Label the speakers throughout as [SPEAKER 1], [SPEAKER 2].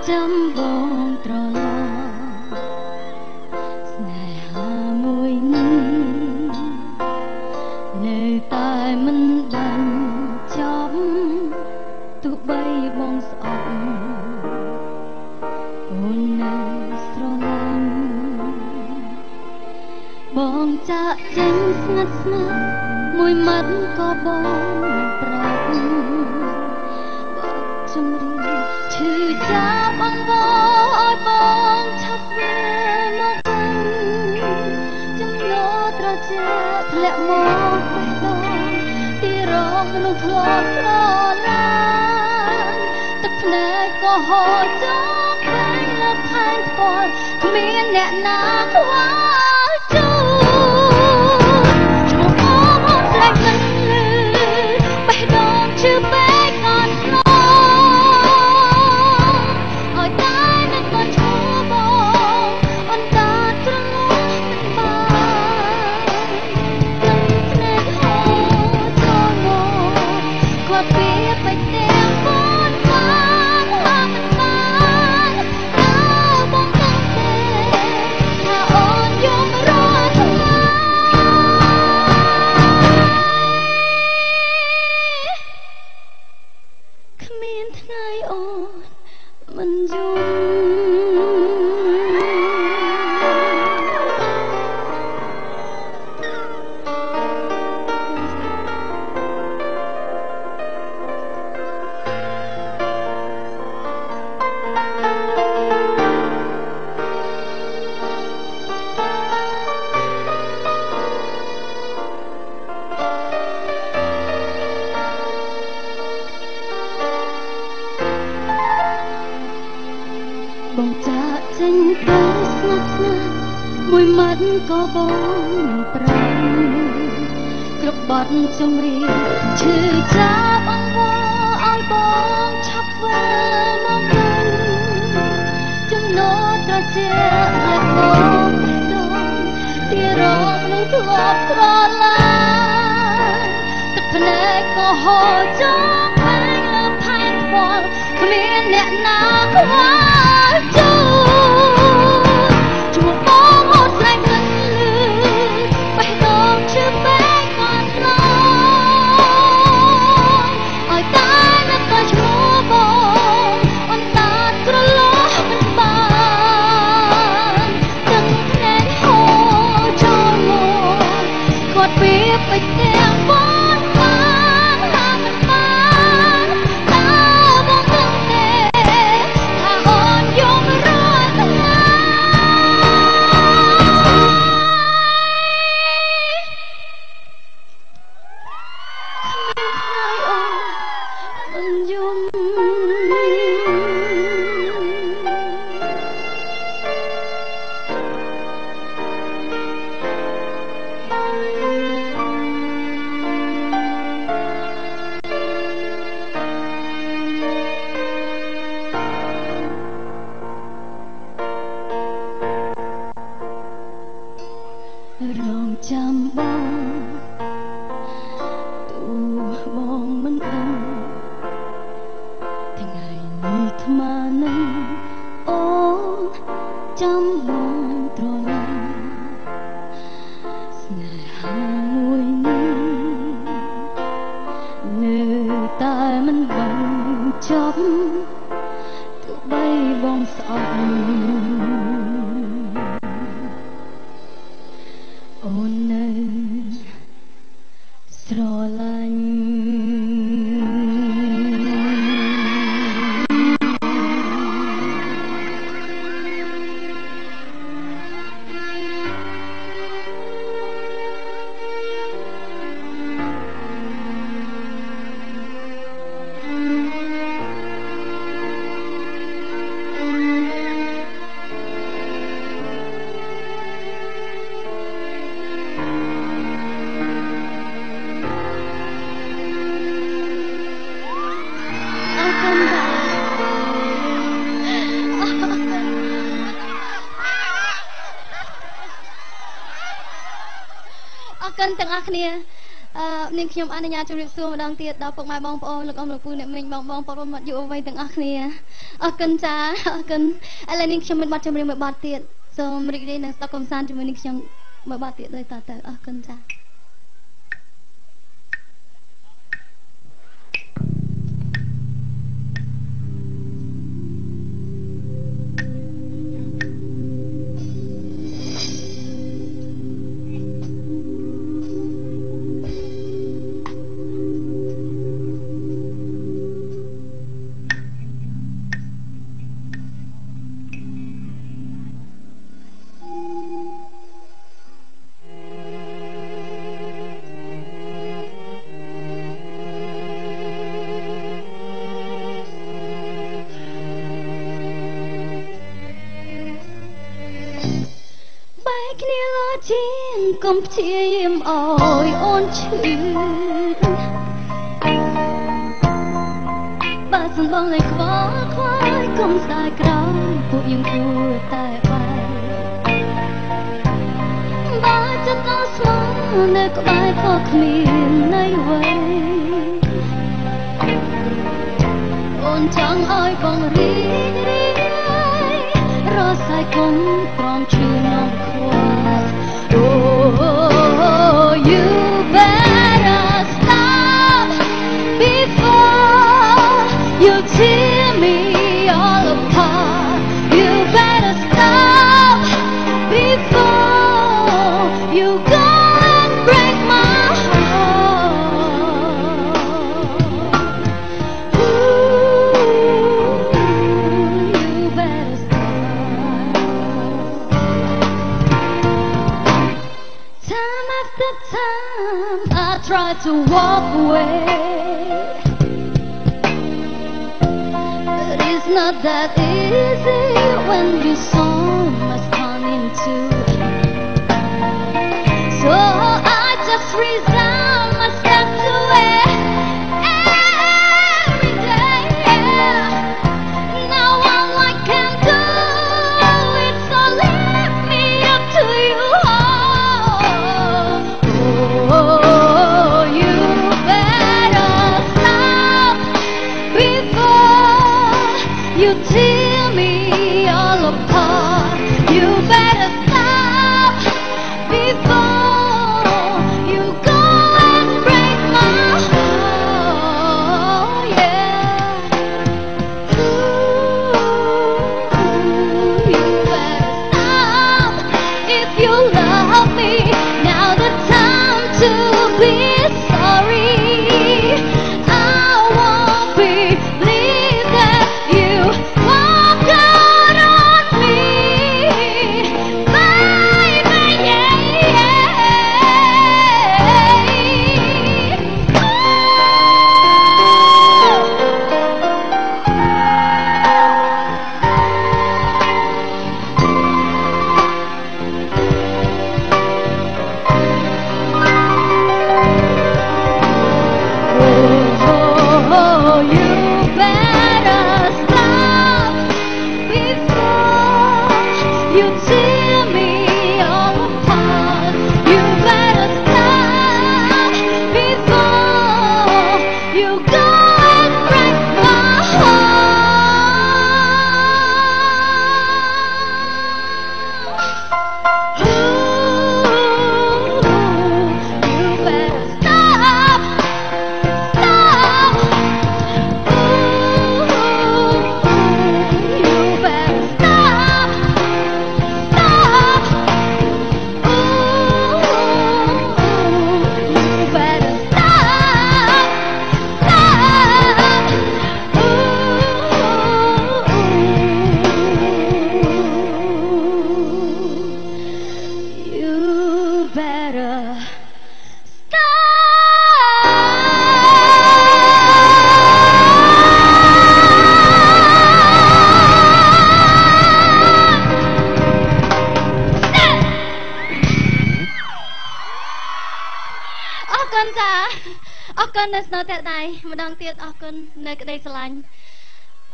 [SPEAKER 1] ចាំបងត្រឡប់ស្នេហាមួយនេះនៅតែមិនបានចប់ទោះបីបងស្អប់អូននៅស្រឡាញ់បងចាក់ចេញស្ងាត់ស្ងាត់មួយម៉ាត់ក៏បងប្រាប់ចម្រៀងឈឺចាប់បងឲ្យបងឆាប់វាមកវិញចំណោត្រជាធ្លាក់មកបេះដូងទីរងមនុស្សធ្លាប់ស្រឡាញ់ទឹកភ្នែកក៏ហូរចុះពេលលើផែនផ្ទាល់គ្មានអ្នកណាខ្វល់ជួឈ្មោះបងស្រេចមិនលឺបេះដូងឈឺពេកអត់ស្លោបងចាក់ចេញទៅស្ងាត់ស្ងាត់មួយម៉ាត់ក៏បងប្រាប់គ្រប់បទចម្រៀងឈឺចាប់អង្វរឲ្យបងឆាប់វិលមកវិញចំណោត្រជាលើកបងបេះដូងទីរងនឹងធ្លាប់ស្រឡាញ់ទឹកភ្នែកក៏ហូរចុះពេលលើផែនផ្ទាល់គ្មានអ្នកណាខ្វល់ជួជួបងអត់ស្រែកមិនលឺបេះដូងឈឺពេកក៏ស្លោឲ្យតែនឹកក៏ឈ្មោះបងអន្តាត្រឡប់មិនបានទឹកភ្នែកហូរចូលមកគាត់ពីបិទទាំងបងបានហាមិនបានតើបងដឹងទេថាអូនយំរាល់ថ្ងៃមិនយំរងចាំបងទូបងមិនដឹងថ្ងៃនេះថ្មនឹងអូនចាំបងត្រឡប់ស្នេហាមួយនេះនៅតែមិនបានចប់ទោះបីបងស្អប់អូននៅស្រឡាញ់អរគុណទាំងអស់គ្នា នាងខ្ញុំអនុញ្ញាតជម្រាបសួរម្ដងទៀតដល់ពុកម៉ែបងប្អូនលោកអ៊ំលោកពូអ្នកមីងបងប្អូនមកយុវវ័យទាំងអស់គ្នាអរគុណចាអរគុណឥឡូវនាងខ្ញុំមានបទចម្រៀងមួយបទទៀតសូមរីករាយនឹងស្ដាប់កំសាន្តជាមួយនាងខ្ញុំមួយបទទៀតដូចតទៅអរគុណចាគ្នាលោជាងកុំព្យាយាមអើយអូនឈឺបើសិនបងលេចខ្វល់ខ្វាយកុំស្ដាយក្រោយពួកយើងគួរតែបាយបើចិត្តអស្មោនៅក្បែរក៏គ្មានន័យអ្វីអូនចង់ឲ្យបងរីករស់ហើយកុំព្រមឈឺនំខ្វល់ Oh, you better stop before you tear me all apart. You better stop before you go and break my heart. Ooh, you better stop. Time after time I try to walk away, but it's not that easy when you so much time into. So I just resign myself to it every day. Now all I can do is to leave me up to you. Oh, you better stop before you tear me all apart. You better stop before you go and break my heart. Yeah. Ooh, you better stop if you love me. Now the time to be sorry. I won't believe that you walk out on me, baby. Yeah, oh, you better stop before you tear me all apart. You better stop before you go and break my heart. Ooh, you better stop. Stop. Ooh, you better stop. Stop. Ooh, you better stop. Stop. Ooh, you betterអរគុណចាអរគុណនៅស្នូតែដៃម្ដងទៀតអរគុណនៅក្តីស្រឡាញ់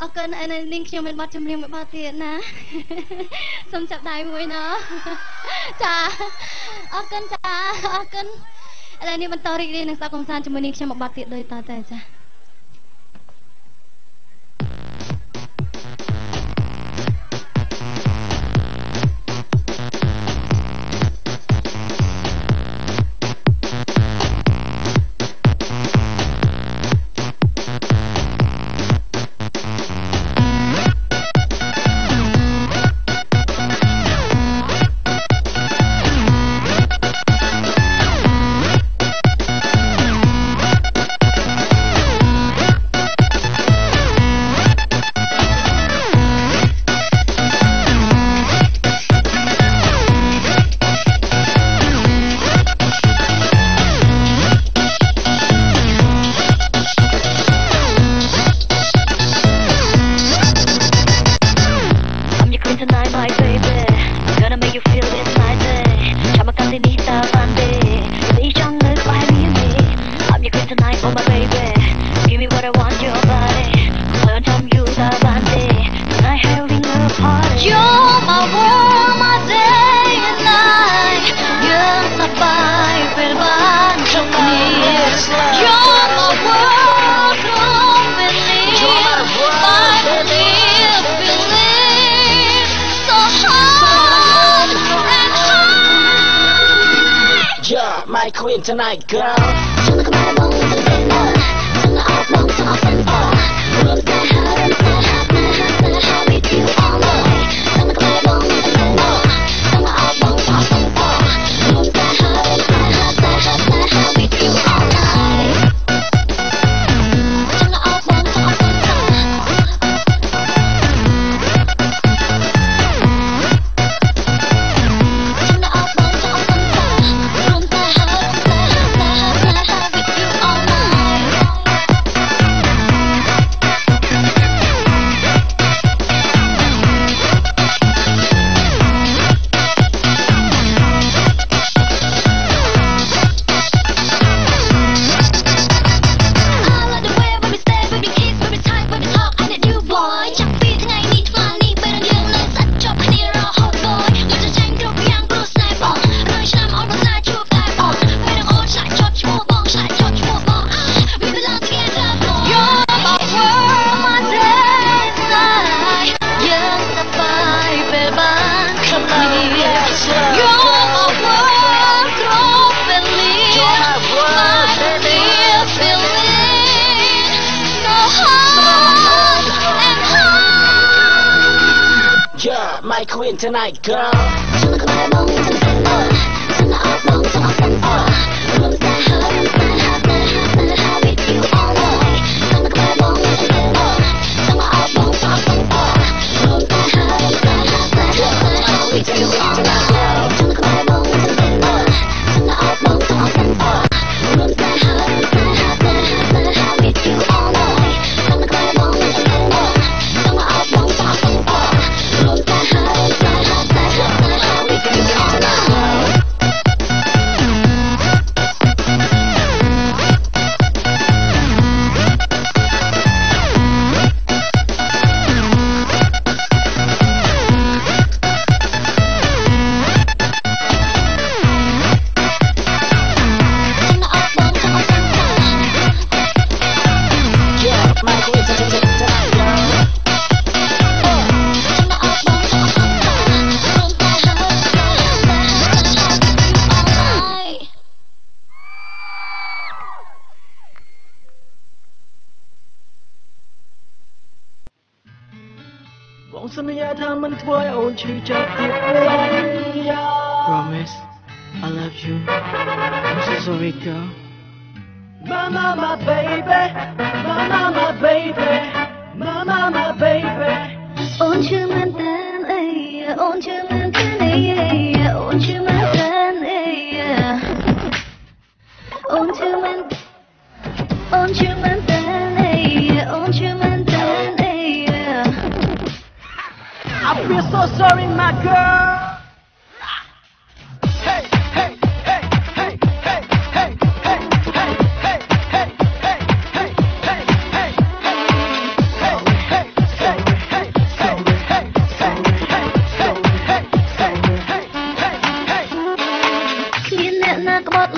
[SPEAKER 1] អរគុណឯនាងខ្ញុំមានបទចម្រៀងមួយបទទៀតណាសូមចាប់ដៃមួយណចាអរគុណចាអរគុណឥ ឥឡូវនេះបន្តរីករាយនឹងស្ដាប់កំសាន្តជាមួយនាងខ្ញុំមកបាត់ទៀតដូចតទៅចា៎ My queen tonight, girl. Turn the camera on to the window. Turn the off long, turn off and on. Rules that how we do all night. Turn the camera on to the window. Turn the off long, turn off and on. Rules that how we do all night. Turn the off long, turn off and My queen tonight, girl. Turn the camera on to the window. Turn the off long, turn off and on. Rules that how we do all night. Turn the camera on to the window. Turn the off long, turn off and on. Rules that how we do all night. Turn the camera on to the window. Turn the off long, turn off and on. Rules that how we do all night. Turn the camera on to the window. Turn the off long, turn off and on. Rules that how we do all night.
[SPEAKER 2] Promise, I love you. I'm so sorry, girl. Mama, my baby. Mama, my baby. Mama, my baby.
[SPEAKER 1] Ôn chưa man tan, ôn chưa man tan, ôn chưa man tan, ôn chưa man, ôn chưa man tan, ôn chưa man tan.
[SPEAKER 2] I feel so sorry, my girl.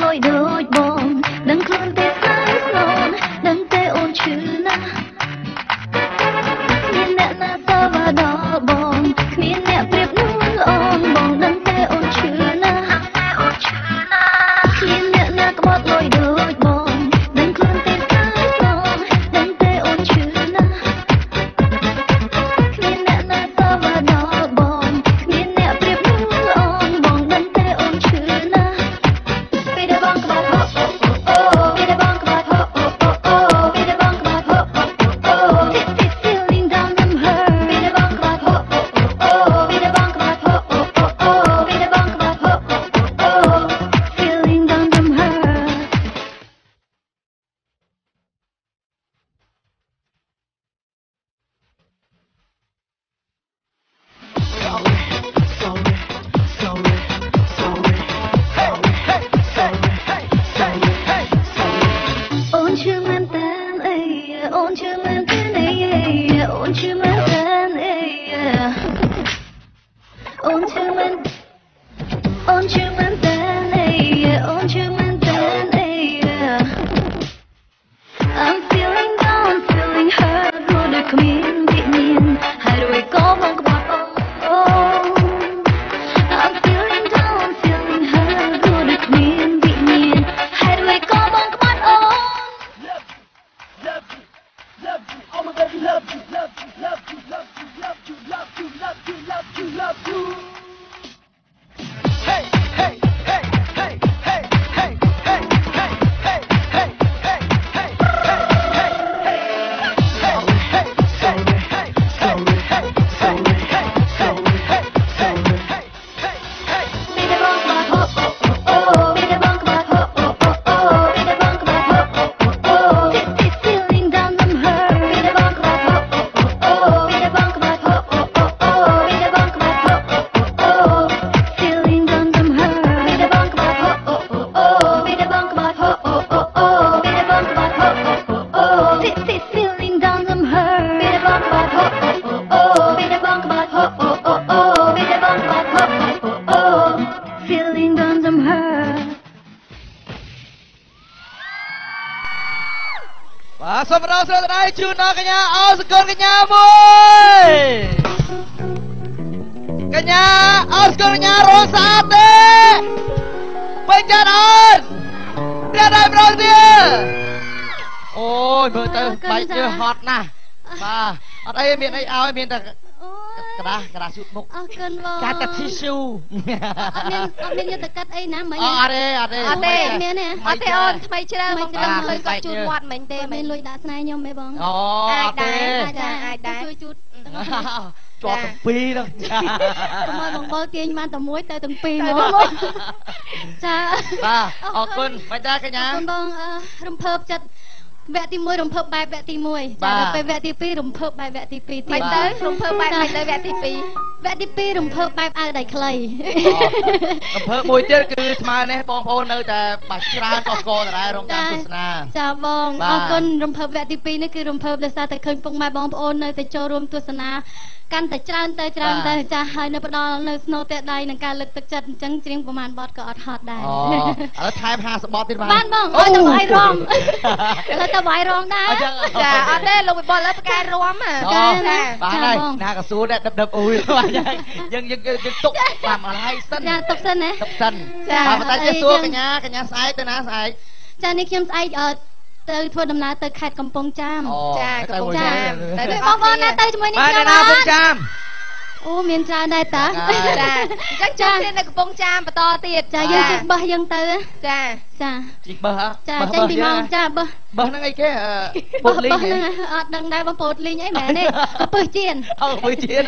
[SPEAKER 1] Lôi đôi bò ឈឺណាស់គ្មានអ្នកណាសើបដល់បងគ្មានអ្នកប្រៀបនឹងអូនបងដឹងទេអូនឈឺណាស់គ្មានអ្នកណាក្បត់លុយដូចបងដឹងខ្លួនទេស្អាតបងដឹងទេអូនឈឺណាស់គ្មានអ្នកណាសើបដល់បងគ្មានអ្នកប្រៀបនឹងអូនបងដឹងទេអូនឈឺណាស់ពេលដែលបងក្បត់អូពេលដែលបងក្បត់អូពេលដែលបងក្បត់អូ This feeling down them hurt ពេលដែលបងក្បត់អូពេលដែលបងក្បត់អូពេលដែលបងក្បត់អូ feeling down them hurt អូនឈឺមែនតើអីអូនឈឺមែនតើអីអូនឈឺមែនតើអីអូនឈឺមែនអូនឈឺមែនតើអីអូនឈឺមែនតើអី I'm feeling down feeling hurt ព្រោះដូចគ្មានវិញ្ញាណហើយរួយក៏បងក្បត់អូ I'm feeling down feeling hurt ព្រោះដូចគ្មានវិញ្ញាណហើយរួយក៏បងក្បត់អូ
[SPEAKER 2] Oh my baby, love you, love you, love you, love you, love you, love you, love you, love you, love you. Hey, hey, hey, hey, hey, hey, hey, hey, hey, hey, hey, hey, feeling down them hurt ពេលដែលបងក្បត់ពេលដែលបងក្បត់ពេលដែលបងក្បត់ feeling down them hurt បាទសូមរកស្រដៃជូនដល់កញ្ញាអោសកលកញ្ញាមួយកញ្ញាអោសកលកញ្ញារស់ស្អាតទេពេញចិត្តអត់ព្រះដៃប្រងទៀតអូយមើលទៅបែកជើហត់ណាស់បាទអត់អីមានអីឲ្យមានតែក្រាស់ជូតមុខ
[SPEAKER 1] អរគុណបង
[SPEAKER 2] កាត់តែ tissue
[SPEAKER 1] អត់មានយកទៅកាត់អីណាមិញ
[SPEAKER 2] អត់ទេ
[SPEAKER 1] មានទេ
[SPEAKER 3] អត់ទេអូនថ្មីច្រើនមកចាំឃើញគាត់ជូតមាត់មិញទេ
[SPEAKER 1] មានលុយដាក់ស្នេហ៍ខ្ញុំទេបង
[SPEAKER 2] អូអត់ទេ
[SPEAKER 3] អាចដែរ
[SPEAKER 1] ជួយជូត
[SPEAKER 2] ជាប់ទាំងពីរហ្នឹង
[SPEAKER 1] មកបងបើទាញបានតែមួយទៅទាំងពីរមកចា
[SPEAKER 2] បាទអរគុណមិនដែរកញ្ញា
[SPEAKER 1] អរគុណបងរំភើបចិត្តវគ្គទី1រំភើបបែបវគ្គទី1ចាដល់ពេលវគ្គទី2រំភើបបែបវគ្គទី2
[SPEAKER 3] ទៀតទៅរំភើបបែបមិនទៅវគ្គទី2
[SPEAKER 1] វគ្គទី2រំភើបបែបអើដៃខ្លី
[SPEAKER 2] រំភើបមួយទៀតគឺស្មើនេះបងប្អូននៅតែបាច់ច្រើនក៏ស្គាល់ដែររងចាំទស្សនា
[SPEAKER 1] ចាបងអរគុណរំភើបវគ្គទី2នេះគឺរំភើបដោយសារតែឃើញពុកម៉ែបងប្អូននៅតែចូលរួមទស្សនាកាន់តែច្រើនទៅចាហើយនៅផ្ដល់នៅស្នូតែដៃនឹងការលើកទឹកចិត្តអញ្ចឹងច្រៀងប្រហែលបទក៏អត់ហត់ដែរ
[SPEAKER 2] អូឥឡូវថែម50បទទៀត
[SPEAKER 1] បានបងឲ្យទៅវាយរងឥឡូវទៅវាយរងដែរ
[SPEAKER 3] ចាអត់ទេលោកវិបុលលើផ្កាយរំ
[SPEAKER 2] ចាបាទហើយណាក៏សួរដែរដឹបអ៊ុយយើងទុកតាមអល់ហើយសិន
[SPEAKER 1] ចាទុកសិនណា
[SPEAKER 2] ទុកសិនបាទតែជាសួរកញ្ញាស្អែកទៅណាស្អែក
[SPEAKER 1] ចានេះខ្ញុំស្អែកទៅធ្វើដំណើរទៅខេត្តកំពង់ចាម
[SPEAKER 3] ចាកំពង់ចាម
[SPEAKER 1] ទៅបងប្អូនណាទៅជាមួយនេះ
[SPEAKER 2] ខ្ញុំបាទណាកំពង់ចាម
[SPEAKER 1] អូមានច្រើនដែរតា
[SPEAKER 3] ចាអញ្ចឹងចូលនៅកំពង់ចាមបន្តទៀត
[SPEAKER 1] ចាយើងជិះបឹសយើងទៅ
[SPEAKER 3] ចា
[SPEAKER 2] ជិះបឹស
[SPEAKER 1] ចាចេញពីម៉ោងចាបឹស
[SPEAKER 2] ហ្នឹងអីគេពោតលីង
[SPEAKER 1] ហ្នឹងអត់ដឹងដែរបងពោតលីងអីមែនទេកំពឹសជៀន
[SPEAKER 2] កំពឹសជៀន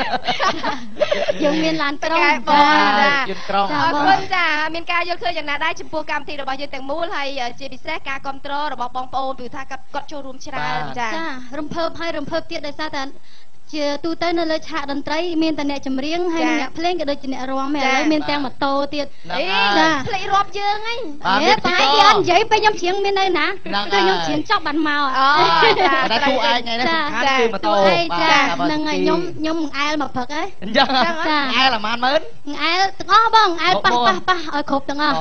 [SPEAKER 1] យើងមានឡានក្រុង
[SPEAKER 2] ជៀនក្រុង
[SPEAKER 3] អរគុណចាមានការយល់ឃើញយ៉ាងណាដែរចំពោះកម្មវិធីរបស់យើងទាំងមូលហើយជាពិសេសការគ្រប់គ្រងរបស់បងប្អូនពីថាគាត់ចូលរួមច្រើន
[SPEAKER 1] ចារំភើបហើយរំភើបទៀតដោយសារតែ ជាទូទៅនៅលើឆាកតន្ត្រីមានតែអ្នកចម្រៀងហើយអ្នកភ្លេងក៏ដូចជាអ្នករាំដែរឥឡូវមានទាំងម៉ូតូទៀត
[SPEAKER 3] ចាភ្លេចរាប់យើងហី
[SPEAKER 1] តែគេអត់និយាយពេលខ្ញុំច្រៀងមាននៅណាគឺខ្ញុំច្រៀងចប់បានមក
[SPEAKER 2] តែតួឯងថ្ងៃនេះសំខាន់គឺម៉ូតូ
[SPEAKER 1] ហ្នឹងហើយខ្ញុំអែលមកព្រឹកហ៎
[SPEAKER 2] អញ្ចឹងអែលអាម៉ានមើល
[SPEAKER 1] អែលទាំងអស់បងអែលប៉ះឲ្យគ្រប់ទាំងអស់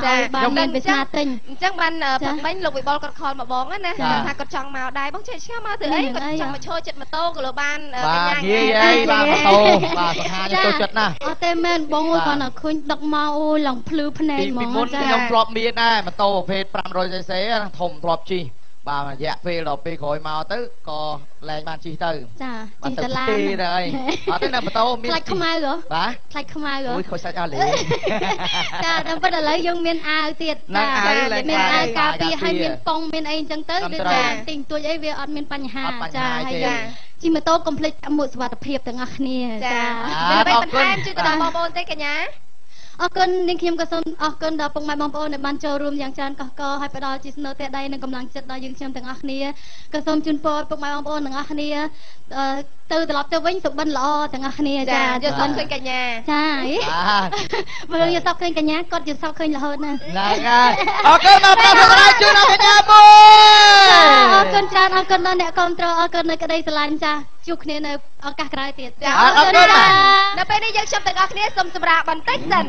[SPEAKER 1] ចាបានមានវាសនាទិញ
[SPEAKER 3] អញ្ចឹងបានព្រឹកមិញលោកវិបុលគាត់ខលមកបងណាថាគាត់ចង់មកដែរបងចេះឆ្ងាមកទៅអីគាត់ចង់មកឈរចិត្តម៉ូតូក៏លើបានកញ្ញា
[SPEAKER 2] និយាយអីបាទម៉ូតូបាទសហាចូលចិត្តណាស់
[SPEAKER 1] អត់ទេមែនបងគាត់ថាឃើញដឹកមកអូយឡើងភ្លឺភ្នែកហ្មង
[SPEAKER 2] ចាខ្ញុំធ្លាប់មានដែរម៉ូតូប្រភេទ 500cc ធំធ្លាប់ជិះបាទរយៈពេលដល់ពេលក្រោយមកទៅក៏លែងបានជិះទៅ
[SPEAKER 1] ចាជិះតឡាន
[SPEAKER 2] ទៅអីអត់ទេណាម៉ូតូមាន
[SPEAKER 1] ខ្លាច់ខ្មៅហ៎
[SPEAKER 2] បាទ
[SPEAKER 1] ខ្លាច់ខ្មៅហ៎
[SPEAKER 2] អូយខូចសាច់អស់លេ
[SPEAKER 1] ចាដល់ពេលឥឡូវយើងមានអាវទៀត
[SPEAKER 2] ចា
[SPEAKER 1] មានអាវការពារហើយមានប៉ុងមានអីអញ្ចឹងទៅវាថាទិញទួចអីវាអត់មានបញ្ហា
[SPEAKER 2] ចា
[SPEAKER 1] ហើយជិះម៉ូតូកុំភ្លេចមួកសុវត្ថិភាពទាំងអស់គ្នា
[SPEAKER 3] ចាមានអ្វីបន្ថែមជួយទៅដល់បងប្អូនទេកញ្ញា
[SPEAKER 1] អរគុណនាងខ្ញុំក៏សូមអរគុណដល់ពុកម៉ែបងប្អូនដែលបានចូលរួមយ៉ាងច្រើនកកកហើយផ្ដល់ជាស្នូលទេដៃនិងកម្លាំងចិត្តដល់យើងខ្ញុំទាំងអស់គ្នាក៏សូមជូនពរពុកម៉ែបងប្អូនទាំងអស់គ្នាទៅត្រឡប់ទៅវិញសុបិនល្អទាំងអស់គ្នា
[SPEAKER 3] ចាយកសោកឃើញកញ្ញា
[SPEAKER 1] ចាបើយកសោកឃើញកញ្ញាគាត់យកសោកឃើញរហូតណា
[SPEAKER 2] ហ្នឹងហើយអរគុណមកប្រាប់សម្រាប់ជូនដល់កញ្ញាមួយ
[SPEAKER 1] អរគុណច្រើនអរគុណដល់អ្នកគ្រប់គ្រងអរគុណនៅក្តីស្រឡាញ់ចាជួបគ្នានៅឱកាសក្រោយទៀត
[SPEAKER 3] ចាអរគុណដល់ពេលនេះយើងខ្ញុំទាំងអស់គ្នាសូមសម្រាប់បន្តិចសិន